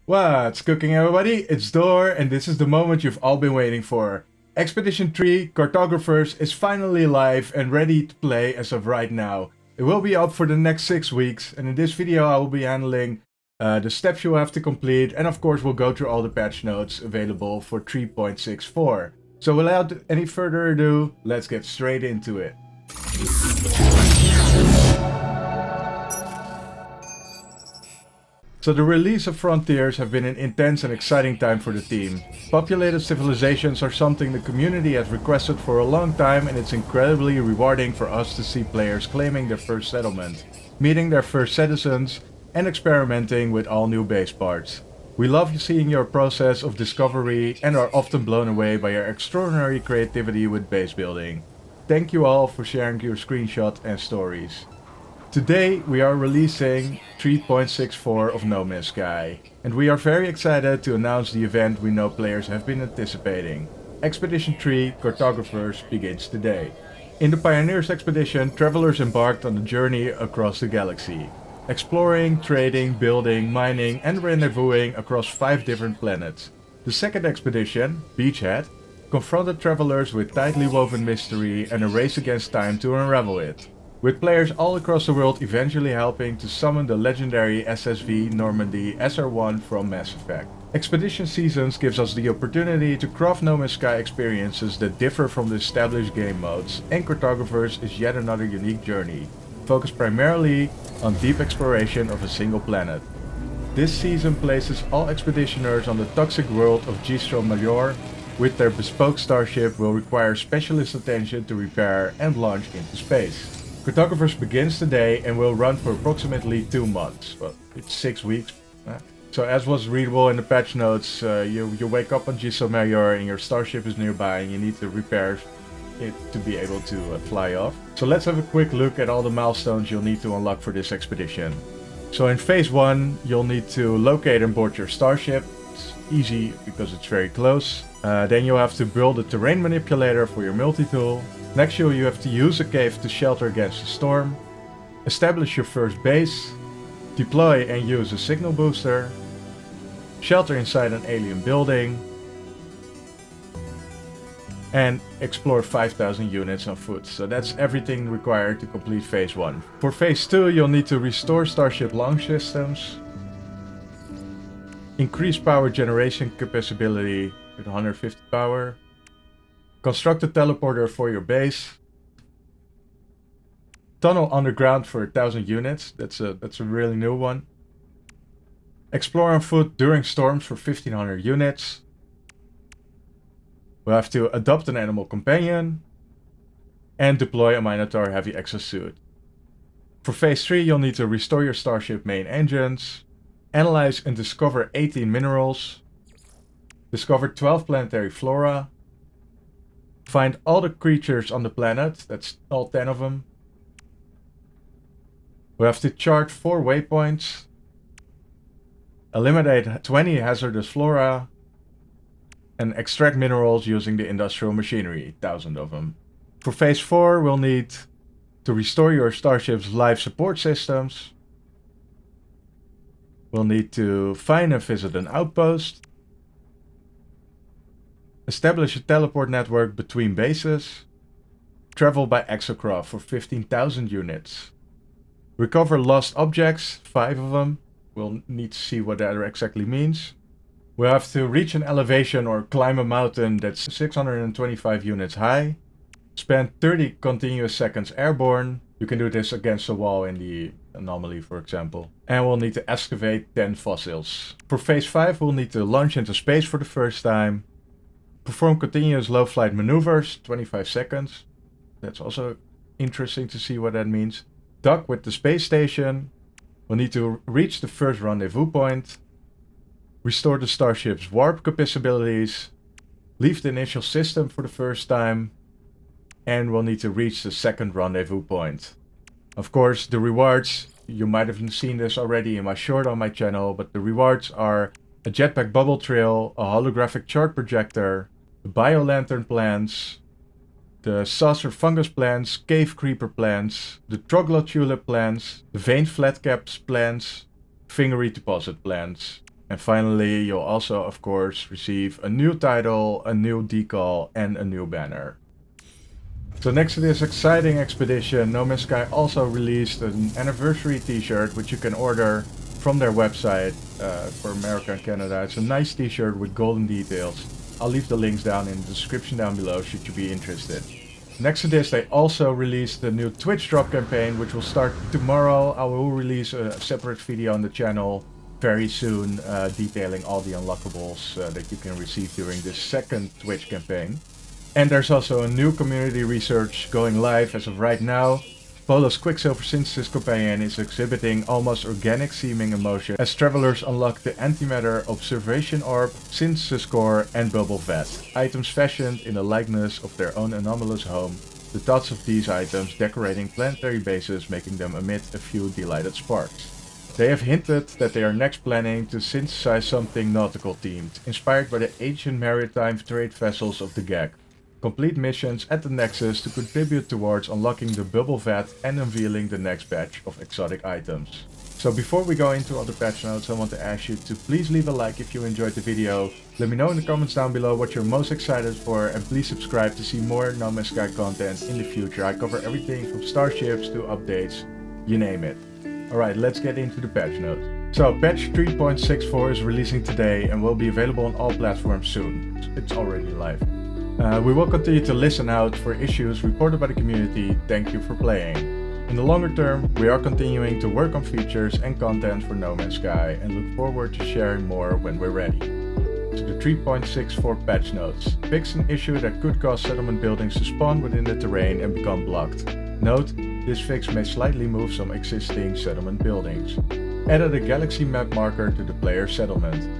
What's cooking, everybody? It's Door, and this is the moment you've all been waiting for. Expedition 3 Cartographers is finally live and ready to play as of right now. It will be up for the next 6 weeks, and in this video I will be handling the steps you have to complete, and of course we'll go through all the patch notes available for 3.64. So without any further ado, let's get straight into it. So the release of Frontiers have been an intense and exciting time for the team. Populated civilizations are something the community has requested for a long time, and it's incredibly rewarding for us to see players claiming their first settlement, meeting their first citizens, and experimenting with all new base parts. We love seeing your process of discovery and are often blown away by your extraordinary creativity with base building. Thank you all for sharing your screenshots and stories. Today we are releasing 3.64 of No Man's Sky, and we are very excited to announce the event we know players have been anticipating. Expedition 3 Cartographers begins today. In the Pioneers expedition, travelers embarked on a journey across the galaxy, exploring, trading, building, mining, and rendezvousing across 5 different planets. The second expedition, Beachhead, confronted travelers with tightly woven mystery and a race against time to unravel it, with players all across the world eventually helping to summon the legendary SSV Normandy SR1 from Mass Effect. Expedition Seasons gives us the opportunity to craft No Man's Sky experiences that differ from the established game modes, and Cartographers is yet another unique journey, focused primarily on deep exploration of a single planet. This season places all expeditioners on the toxic world of Gistro Major, with their bespoke starship will require specialist attention to repair and launch into space. Cartographers begins today and will run for approximately 2 months. Well, it's 6 weeks. So as was readable in the patch notes, you wake up on Gistro Major and your starship is nearby and you need to repair it to be able to fly off. So let's have a quick look at all the milestones you'll need to unlock for this expedition. So in phase 1, you'll need to locate and board your starship. It's easy because it's very close. Then you'll have to build a terrain manipulator for your multi-tool. Next you have to use a cave to shelter against a storm. Establish your first base. Deploy and use a signal booster. Shelter inside an alien building. And explore 5,000 units on foot. So that's everything required to complete phase 1. For phase 2 you'll need to restore starship launch systems. Increase power generation capability with 150 power. Construct a teleporter for your base. Tunnel underground for 1,000 units. That's a really new one. Explore on foot during storms for 1,500 units. We'll have to adopt an animal companion. And deploy a Minotaur heavy exosuit. For phase 3 you'll need to restore your starship main engines. Analyze and discover 18 minerals. Discover 12 planetary flora. Find all the creatures on the planet, that's all 10 of them. We have to chart 4 waypoints. Eliminate 20 hazardous flora. And extract minerals using the industrial machinery, 1,000 of them. For phase 4 we'll need to restore your starship's life support systems. We'll need to find and visit an outpost. Establish a teleport network between bases. Travel by exocraft for 15,000 units. Recover lost objects, 5 of them. We'll need to see what that exactly means. We'll have to reach an elevation or climb a mountain that's 625 units high. Spend 30 continuous seconds airborne. You can do this against a wall in the anomaly, for example. And we'll need to excavate 10 fossils. For phase 5 we'll need to launch into space for the first time. Perform continuous low flight maneuvers, 25 seconds. That's also interesting to see what that means. Dock with the space station. We'll need to reach the first rendezvous point. Restore the starship's warp capabilities. Leave the initial system for the first time. And we'll need to reach the second rendezvous point. Of course, the rewards, you might have seen this already in my short on my channel, but the rewards are a jetpack bubble trail, a holographic chart projector, the biolantern plants, the saucer fungus plants, cave creeper plants, the troglodyte tulip plants, the veined flatcaps plants, fingery deposit plants. And finally, you'll also, of course, receive a new title, a new decal, and a new banner. So next to this exciting expedition, No Man's Sky also released an anniversary t-shirt which you can order from their website for America and Canada. It's a nice t-shirt with golden details. I'll leave the links down in the description down below should you be interested. Next to this, they also released the new Twitch drop campaign, which will start tomorrow. I will release a separate video on the channel very soon detailing all the unlockables that you can receive during this second Twitch campaign. And there's also a new community research going live as of right now. Polo's Quicksilver Synthesis companion is exhibiting almost organic seeming emotion as travelers unlock the Antimatter Observation Orb, Synthesis Core and Bubble Vat, items fashioned in the likeness of their own anomalous home, the thoughts of these items decorating planetary bases, making them emit a few delighted sparks. They have hinted that they are next planning to synthesize something nautical themed, inspired by the ancient maritime trade vessels of the Gag. Complete missions at the Nexus to contribute towards unlocking the Bubble Vat and unveiling the next batch of exotic items. So before we go into other patch notes, I want to ask you to please leave a like if you enjoyed the video. Let me know in the comments down below what you're most excited for, and please subscribe to see more No Man's Sky content in the future. I cover everything from starships to updates, you name it. Alright, let's get into the patch notes. So patch 3.64 is releasing today and will be available on all platforms soon. It's already live. We will continue to listen out for issues reported by the community. Thank you for playing. In the longer term, we are continuing to work on features and content for No Man's Sky and look forward to sharing more when we're ready. To the 3.64 patch notes. Fix an issue that could cause settlement buildings to spawn within the terrain and become blocked. Note, this fix may slightly move some existing settlement buildings. Added a galaxy map marker to the player's settlement.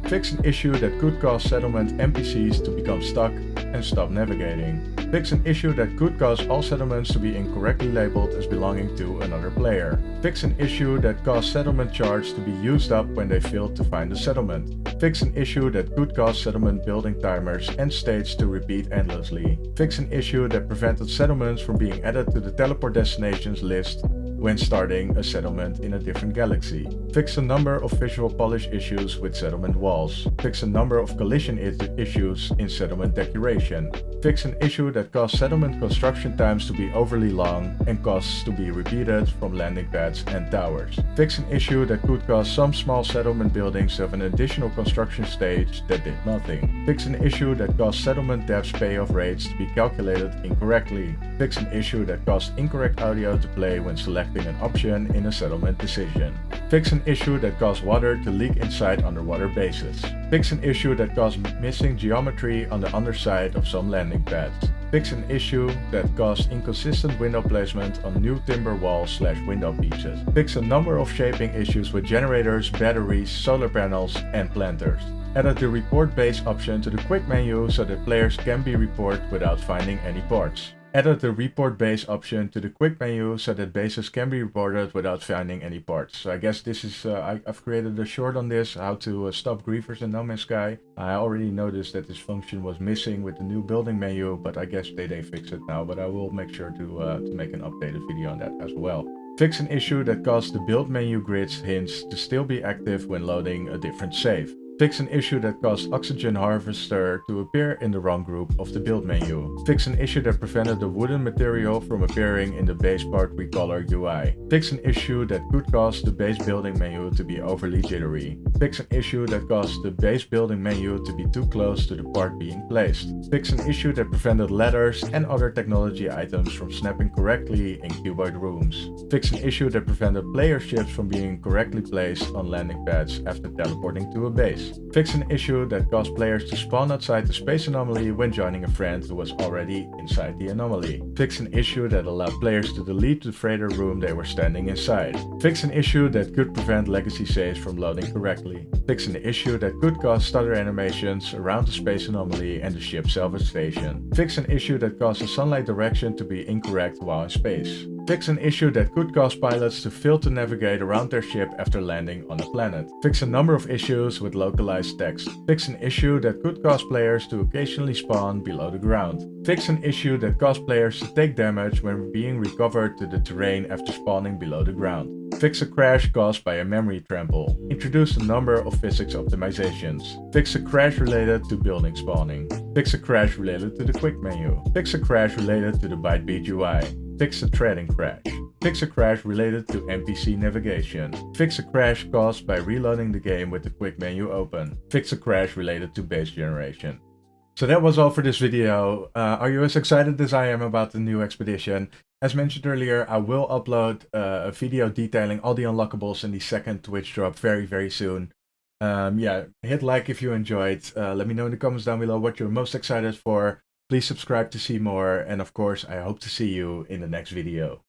Fix an issue that could cause settlement NPCs to become stuck and stop navigating. Fix an issue that could cause all settlements to be incorrectly labeled as belonging to another player. Fix an issue that caused settlement charts to be used up when they failed to find a settlement. Fix an issue that could cause settlement building timers and states to repeat endlessly. Fix an issue that prevented settlements from being added to the teleport destinations list when starting a settlement in a different galaxy. Fix a number of visual polish issues with settlement walls. Fix a number of collision issues in settlement decoration. Fix an issue that caused settlement construction times to be overly long and costs to be repeated from landing pads and towers. Fix an issue that could cause some small settlement buildings to have an additional construction stage that did nothing. Fix an issue that caused settlement devs payoff rates to be calculated incorrectly. Fix an issue that caused incorrect audio to play when selecting an option in a settlement decision. Fix an issue that caused water to leak inside underwater bases. Fix an issue that caused missing geometry on the underside of some landing pads. Fix an issue that caused inconsistent window placement on new timber walls / window pieces. Fix a number of shaping issues with generators, batteries, solar panels, and planters. Added the report base option to the quick menu so that players can be reported without finding any parts. Added the report base option to the quick menu so that bases can be reported without finding any parts. So I guess this is, I've created a short on this, how to stop griefers in No Man's Sky. I already noticed that this function was missing with the new building menu, but I guess they fix it now. But I will make sure to make an updated video on that as well. Fix an issue that caused the build menu grid's hints to still be active when loading a different save. Fix an issue that caused Oxygen Harvester to appear in the wrong group of the build menu. Fix an issue that prevented the wooden material from appearing in the base part recolor UI. Fix an issue that could cause the base building menu to be overly jittery. Fix an issue that caused the base building menu to be too close to the part being placed. Fix an issue that prevented ladders and other technology items from snapping correctly in cuboid rooms. Fix an issue that prevented player ships from being correctly placed on landing pads after teleporting to a base. Fix an issue that caused players to spawn outside the space anomaly when joining a friend who was already inside the anomaly. Fix an issue that allowed players to delete the freighter room they were standing inside. Fix an issue that could prevent legacy saves from loading correctly. Fix an issue that could cause stutter animations around the space anomaly and the ship salvage station. Fix an issue that causes sunlight direction to be incorrect while in space. Fix an issue that could cause pilots to fail to navigate around their ship after landing on a planet. Fix a number of issues with localized text. Fix an issue that could cause players to occasionally spawn below the ground. Fix an issue that caused players to take damage when being recovered to the terrain after spawning below the ground. Fix a crash caused by a memory trample. Introduce a number of physics optimizations. Fix a crash related to building spawning. Fix a crash related to the quick menu. Fix a crash related to the ByteBeat UI. Fix a threading crash. Fix a crash related to NPC navigation. Fix a crash caused by reloading the game with the quick menu open. Fix a crash related to base generation. So that was all for this video. Are you as excited as I am about the new expedition? As mentioned earlier, I will upload a video detailing all the unlockables in the second Twitch drop very soon. Yeah, hit like if you enjoyed. Let me know in the comments down below what you're most excited for. Please subscribe to see more. And of course, I hope to see you in the next video.